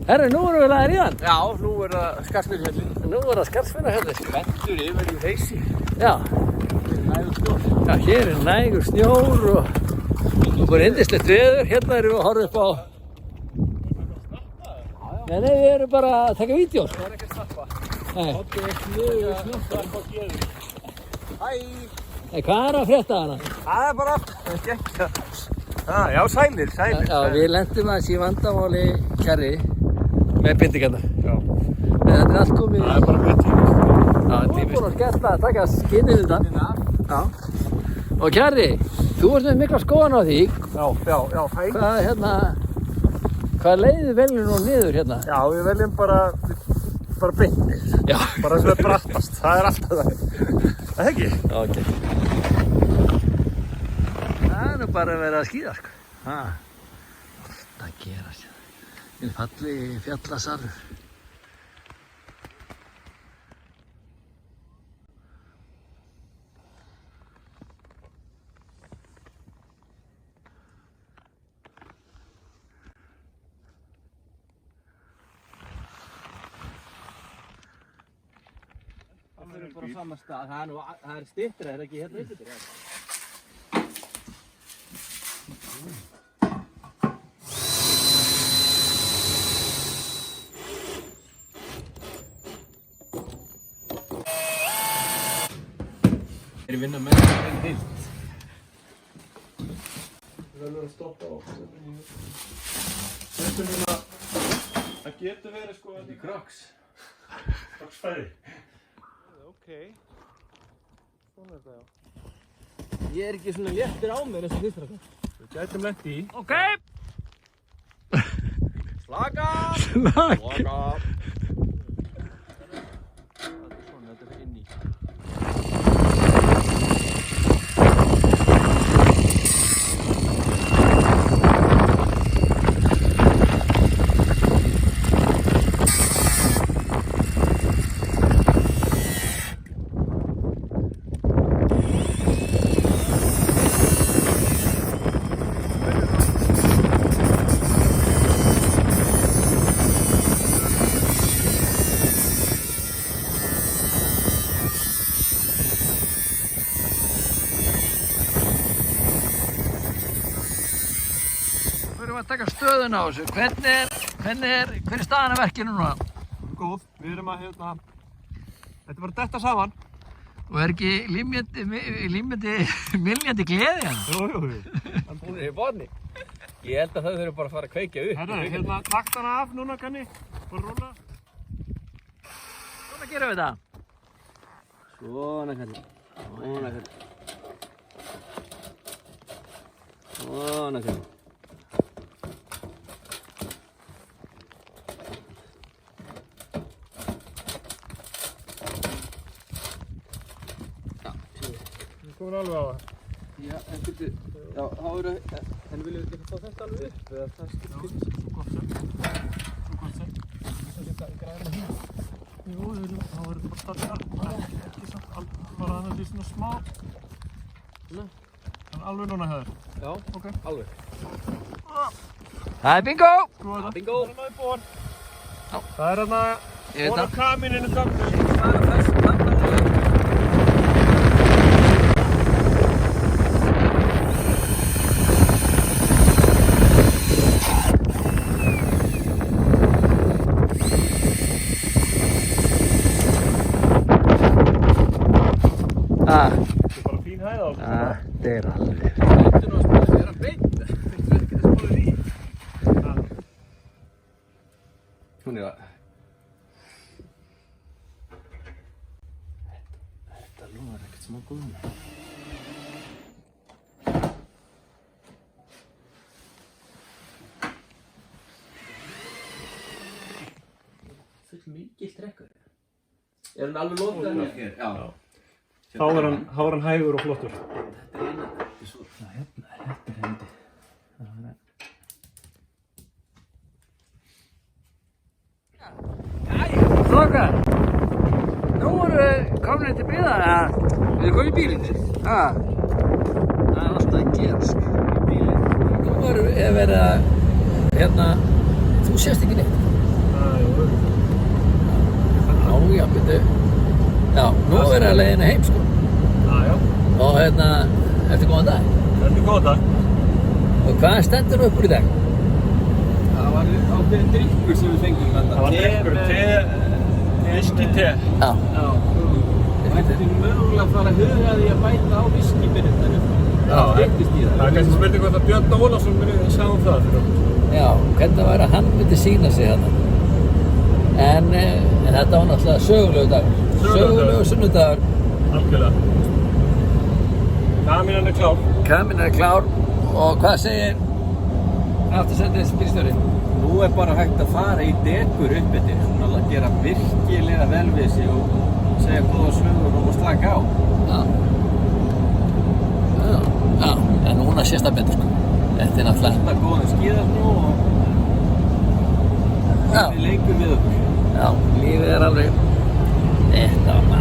Herru, nú erum við lagðir í hann. Já, nú það Skarðsfjörður. Nú það Skarðsfjörður. Ventur yfir í Hreysi. Já. Nægur snjór. Já, hér nægur snjór og bara yndislegt veður. Hérna erum við að horfa upp á... Nei, við erum bara að taka vídeo. Það ekki að stappa. Nei. Ókei, mjög snjótt að hvað gerir. Hæ. Nei, hvað að frétta hana? Það bara allt. Það ekki að... Já, sælir. Já, við lentum aðeins í vandamáli kærri með bindingarnar. Já. En þetta allt komið... Það bara betur. Já, tímist. Þú er búinn að skella að taka skinnið þetta. Já. Og kærri, þú ert með mikla skoðan á því. Já, fæn. Hvað leiðið veljum nú niður hérna? Já, við veljum bara beinir. Já. Bara sem er brattast. Það er alltaf það. Það ekki? Já, ok. Það er nú bara að vera að skíða, sko. Allt að gera sér. Minn falli fjallasarur. Það er bara á sama stað. Það er styttra, er ekki hérna yfir? Þeir vinna með það heilt. Við verðum að stoppa á. Þetta er núna, það getur verið sko þetta í Crocs. Crocs-færi. Ok. Svona er þetta, já. Ég er ekki svona léttir á mér eins og fyrst rækka. Við gætum lent í. Ok! Slaka! Slaka! Svona, þetta er inn í. Við erum að taka stöðun á þessu. Hver er staðan af verkinu núna? Góð, við erum að þetta er bara detta saman. Og er ekki myljandi gleði hann? Jú. Hann búin í botni. Ég held að þau þurfum bara að fara að kveikja upp. Hérna, takt hana af núna, kanni. Bara róla. Svona gerum við þetta. Svona, kanni. Svona, kanni. Komur alveg á það? Já, en byrju, já, þá eru, en viljum við ekki fá þetta alveg upp, eða það skiptir? Já, svo gott sem. Það líka í græna hín. Jú, þá verður þetta bara startið ekki samt, bara þannig að það er svona smá. Svona. En alveg núna hefur? Já, ok. Alveg. Það er bingo! Skoða þetta. Bingo! Það er maður bor. Já. Það er hérna, bor á kamininu gamlu. Það er að þessu gamla. Þetta er bara fín hæð á þessu. Þetta er alveg. Þetta er nú að spila því að beint. Þetta er ekki að spila því. Hún er að... Þetta lúnar ekkert smá góðum. Full mikil trekkur. Er hann alveg lokaður hér? Já. Þá er hann hægur og flottur. Þetta er eina. Já, hérna er hendi. Jæja, strákar. Nú erum við komin til byggðar. Við erum komin í bílinn. Það er alltaf að gerast. Nú erum við verið að, þú sést ekki neitt. já, byrju. Já, nú er það leiðinu heim, sko. Já. Og eftir góðan dag. Þetta er góð dag. Og hvað stendur upp úr í dag? Það var ákveðin drykkur sem við fengum þarna. Það var drykkur, viskí-te. Já. Já. Það ætti mögulega að fara að huga því að bæta á viskíbyrjundanum. Það breyttist í það. Það er kannski spurning hvort að Björn Ólafsson muni sjá það fyrir okkur. Já, hvernig það væri að hann myndi sýna sig þarna. En þetta var náttúrulega sögulegu dagur. Sögulegu sunnudagur. Algjörlega. Kaminan er klár. Kaminan er klár. Og hvað segir aftursendis bílstjóri? Nú er bara hægt að fara í dekur upp eftir. Svona að gera virkilega vel við sig og segja góða sögur og slaka á. Já. Já, en núna sést það betur, sko. Þetta er náttúrulega... Þetta er góðum skíðasnjó og... Já. Við leikum við okkur. Já, lífið er alveg... Þetta var